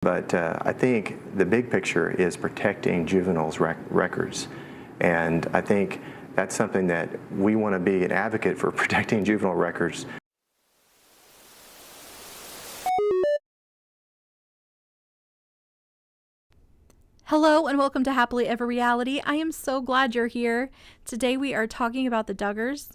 But I think the big picture is protecting juveniles' records. And I think that's something that we want to be an advocate for, protecting juvenile records. Hello and welcome to Happily Ever Reality. I am so glad you're here. Today we are talking about the Duggars.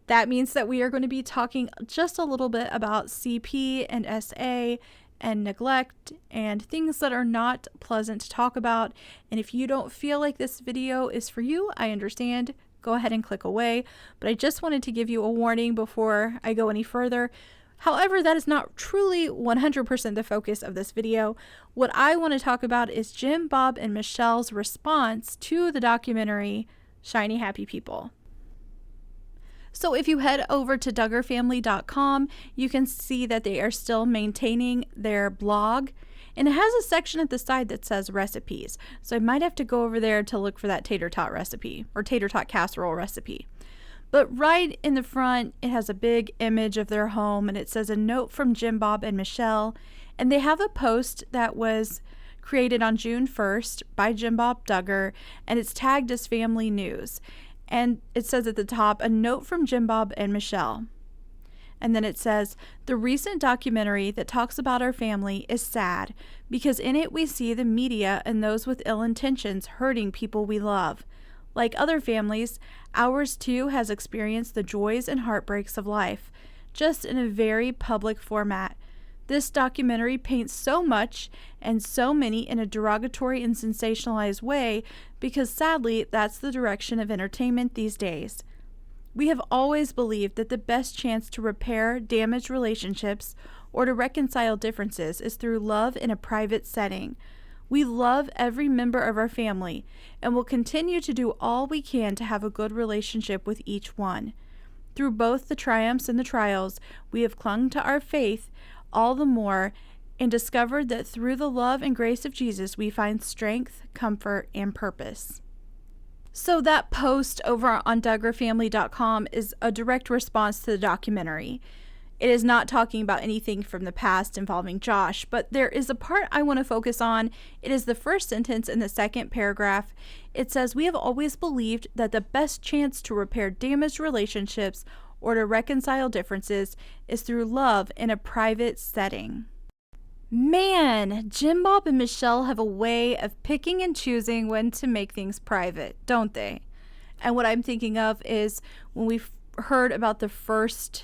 That means that we are going to be talking just a little bit about CP and SA and neglect and things that are not pleasant to talk about. And if you don't feel like this video is for you, I understand. Go ahead and click away. But I just wanted to give you a warning before I go any further. However, that is not truly 100% the focus of this video. What I want to talk about is Jim, Bob, and Michelle's response to the documentary Shiny Happy People. So if you head over to duggarfamily.com, you can see that they are still maintaining their blog. And it has a section at the side that says recipes. So I might have to go over there to look for that tater tot recipe or tater tot casserole recipe. But right in the front, it has a big image of their home, and it says a note from Jim, Bob, and Michelle. And they have a post that was created on June 1st by Jim Bob Duggar, and it's tagged as family news. And it says at the top, a note from Jim Bob and Michelle. And then it says, the recent documentary that talks about our family is sad because in it we see the media and those with ill intentions hurting people we love. Like other families, ours too has experienced the joys and heartbreaks of life, just in a very public format. This documentary paints so much and so many in a derogatory and sensationalized way because sadly that's the direction of entertainment these days. We have always believed that the best chance to repair damaged relationships or to reconcile differences is through love in a private setting. We love every member of our family and will continue to do all we can to have a good relationship with each one. Through both the triumphs and the trials, we have clung to our faith all the more and discovered that through the love and grace of Jesus, we find strength, comfort, and purpose. So that post over on duggarfamily.com is a direct response to the documentary. It is not talking about anything from the past involving Josh, but there is a part I want to focus on. It is the first sentence in the second paragraph. It says, we have always believed that the best chance to repair damaged relationships or to reconcile differences is through love in a private setting. Man, Jim, Bob, and Michelle have a way of picking and choosing when to make things private, don't they? And what I'm thinking of is when we heard about the first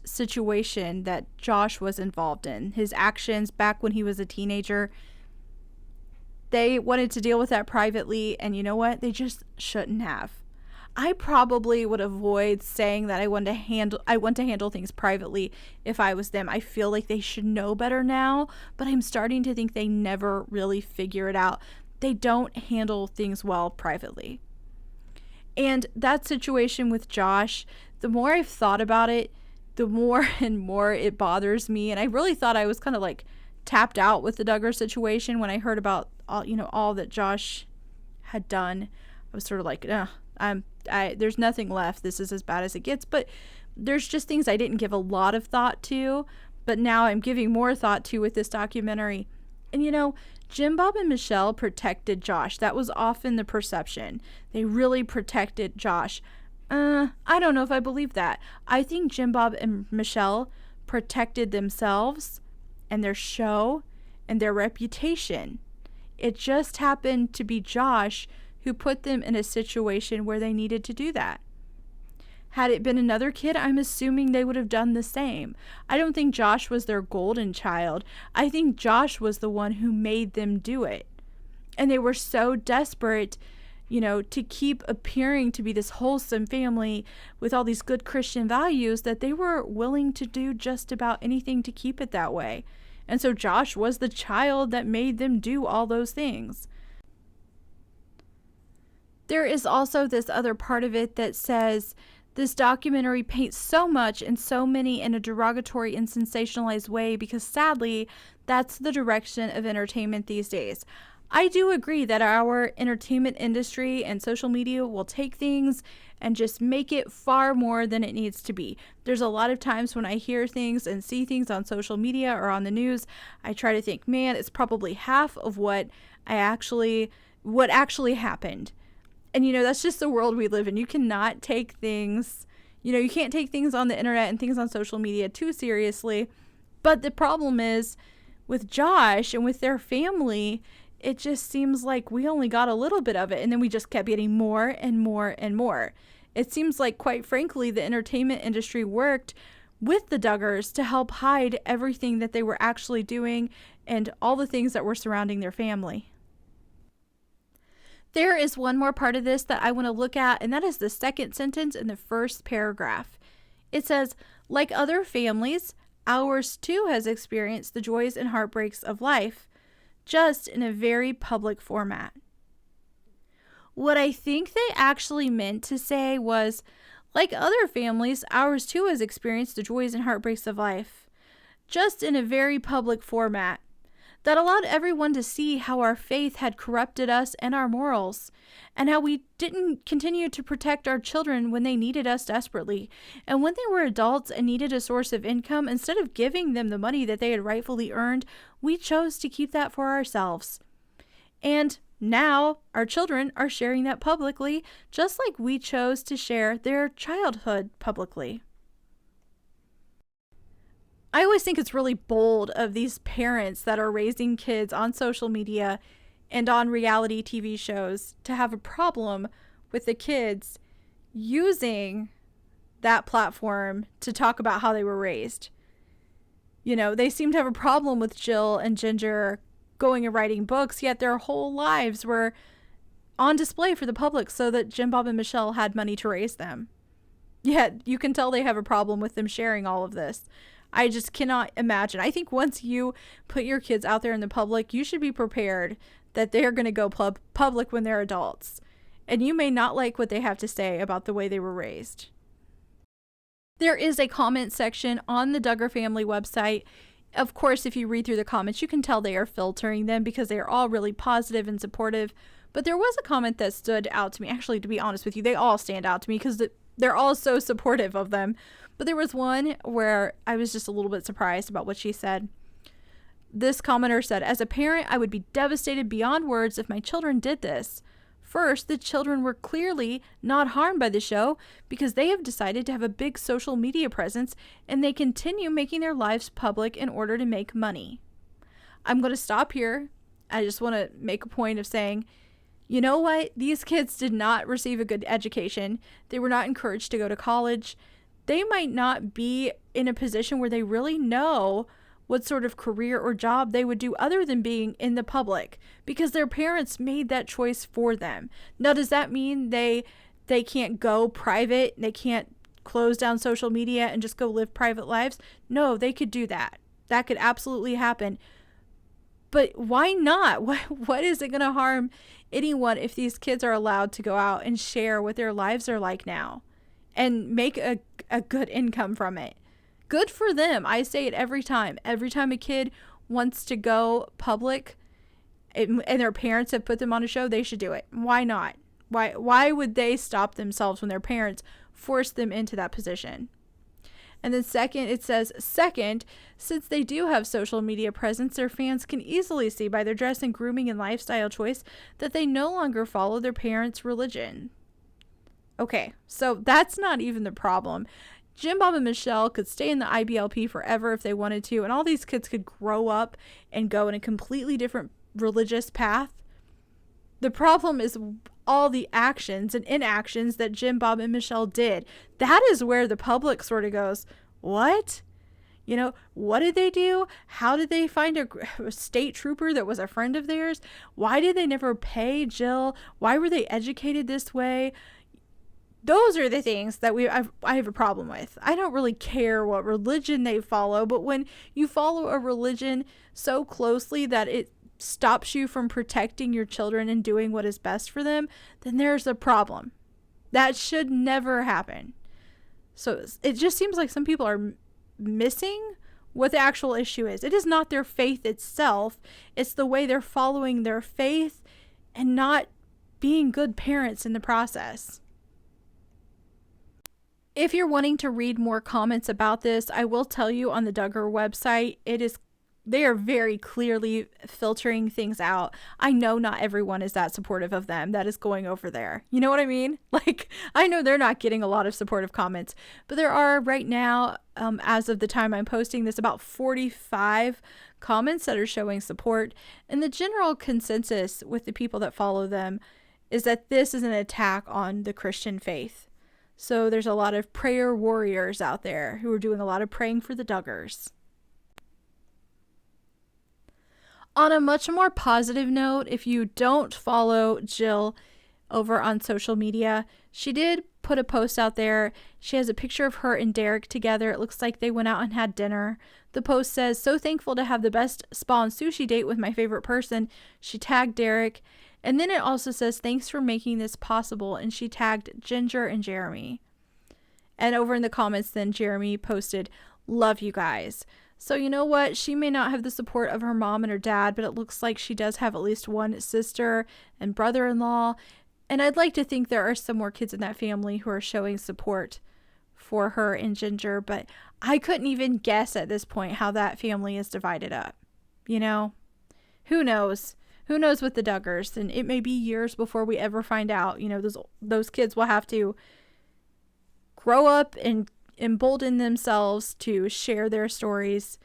situation that Josh was involved in, his actions back when he was a teenager. They wanted to deal with that privately, and you know what? They just shouldn't have. I probably would avoid saying that I want to handle things privately if I was them. I feel like they should know better now, but I'm starting to think they never really figure it out. They don't handle things well privately. And that situation with Josh, the more I've thought about it, the more and more it bothers me. And I really thought I was kind of like tapped out with the Duggar situation when I heard about all that Josh had done. I was sort of like, there's nothing left. This is as bad as it gets. But there's just things I didn't give a lot of thought to, but now I'm giving more thought to with this documentary. And Jim, Bob, and Michelle protected Josh. That was often the perception. They really protected Josh. I don't know if I believe that. I think Jim, Bob, and Michelle protected themselves and their show and their reputation. It just happened to be Josh who put them in a situation where they needed to do that. Had it been another kid, I'm assuming they would have done the same. I don't think Josh was their golden child. I think Josh was the one who made them do it. And they were so desperate, to keep appearing to be this wholesome family with all these good Christian values that they were willing to do just about anything to keep it that way. And so Josh was the child that made them do all those things. There is also this other part of it that says, this documentary paints so much and so many in a derogatory and sensationalized way because sadly, that's the direction of entertainment these days. I do agree that our entertainment industry and social media will take things and just make it far more than it needs to be. There's a lot of times when I hear things and see things on social media or on the news, I try to think, man, it's probably half of what actually happened. And that's just the world we live in. You cannot take things, you can't take things on the internet and things on social media too seriously. But the problem is with Josh and with their family, it just seems like we only got a little bit of it, and then we just kept getting more and more and more. It seems like, quite frankly, the entertainment industry worked with the Duggars to help hide everything that they were actually doing and all the things that were surrounding their family. There is one more part of this that I want to look at, and that is the second sentence in the first paragraph. It says, like other families, ours too has experienced the joys and heartbreaks of life, just in a very public format. What I think they actually meant to say was, like other families, ours too has experienced the joys and heartbreaks of life, just in a very public format that allowed everyone to see how our faith had corrupted us and our morals, and how we didn't continue to protect our children when they needed us desperately. And when they were adults and needed a source of income, instead of giving them the money that they had rightfully earned, we chose to keep that for ourselves. And now our children are sharing that publicly, just like we chose to share their childhood publicly. I always think it's really bold of these parents that are raising kids on social media and on reality TV shows to have a problem with the kids using that platform to talk about how they were raised. They seem to have a problem with Jill and Ginger going and writing books, yet their whole lives were on display for the public so that Jim Bob and Michelle had money to raise them. Yet you can tell they have a problem with them sharing all of this. I just cannot imagine. I think once you put your kids out there in the public, you should be prepared that they're going to go public when they're adults. And you may not like what they have to say about the way they were raised. There is a comment section on the Duggar family website. Of course, if you read through the comments, you can tell they are filtering them because they are all really positive and supportive. But there was a comment that stood out to me. Actually, to be honest with you, they all stand out to me because they're all so supportive of them. But there was one where I was just a little bit surprised about what she said. This commenter said, as a parent, I would be devastated beyond words if my children did this. First, the children were clearly not harmed by the show because they have decided to have a big social media presence and they continue making their lives public in order to make money. I'm going to stop here. I just want to make a point of saying, you know what? These kids did not receive a good education. They were not encouraged to go to college. They might not be in a position where they really know what sort of career or job they would do other than being in the public because their parents made that choice for them. Now, does that mean they can't go private? They can't close down social media and just go live private lives? No, they could do that. That could absolutely happen. But why not? What is it going to harm anyone if these kids are allowed to go out and share what their lives are like now and make a good income from it? Good for them. I say it every time. Every time a kid wants to go public and their parents have put them on a show, they should do it. Why not? Why would they stop themselves when their parents force them into that position? And then second, it says, second, since they do have social media presence, their fans can easily see by their dress and grooming and lifestyle choice that they no longer follow their parents' religion. Okay, so that's not even the problem. Jim Bob and Michelle could stay in the IBLP forever if they wanted to, and all these kids could grow up and go in a completely different religious path. The problem is all the actions and inactions that Jim Bob and Michelle did. That is where the public sort of goes, what? What did they do? How did they find a state trooper that was a friend of theirs? Why did they never pay Jill? Why were they educated this way? Those are the things that I have a problem with. I don't really care what religion they follow, but when you follow a religion so closely that it stops you from protecting your children and doing what is best for them, then there's a problem. That should never happen. So it just seems like some people are missing what the actual issue is. It is not their faith itself. It's the way they're following their faith and not being good parents in the process. If you're wanting to read more comments about this, I will tell you on the Duggar website, they are very clearly filtering things out. I know not everyone is that supportive of them that is going over there. You know what I mean? Like, I know they're not getting a lot of supportive comments, but there are right now, as of the time I'm posting this, about 45 comments that are showing support. And the general consensus with the people that follow them is that this is an attack on the Christian faith. So there's a lot of prayer warriors out there who are doing a lot of praying for the Duggars. On a much more positive note, if you don't follow Jill over on social media, she did put a post out there. She has a picture of her and Derek together. It looks like they went out and had dinner. The post says, "So thankful to have the best spa and sushi date with my favorite person." She tagged Derek. And then it also says, "Thanks for making this possible." And she tagged Ginger and Jeremy. And over in the comments, then Jeremy posted, "Love you guys." So you know what? She may not have the support of her mom and her dad, but it looks like she does have at least one sister and brother-in-law. And I'd like to think there are some more kids in that family who are showing support for her and Ginger, but I couldn't even guess at this point how that family is divided up. You know? Who knows? Who knows with the Duggars? And it may be years before we ever find out. You know, those kids will have to grow up and embolden themselves to share their stories,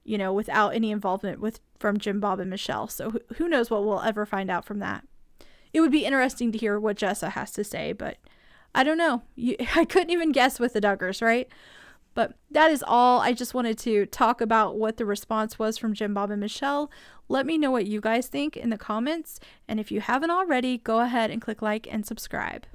you know, without any involvement from Jim, Bob, and Michelle. So who knows what we'll ever find out from that. It would be interesting to hear what Jessa has to say, but I don't know. I couldn't even guess with the Duggars, right? But that is all. I just wanted to talk about what the response was from Jim, Bob, and Michelle. Let me know what you guys think in the comments. And if you haven't already, go ahead and click like and subscribe.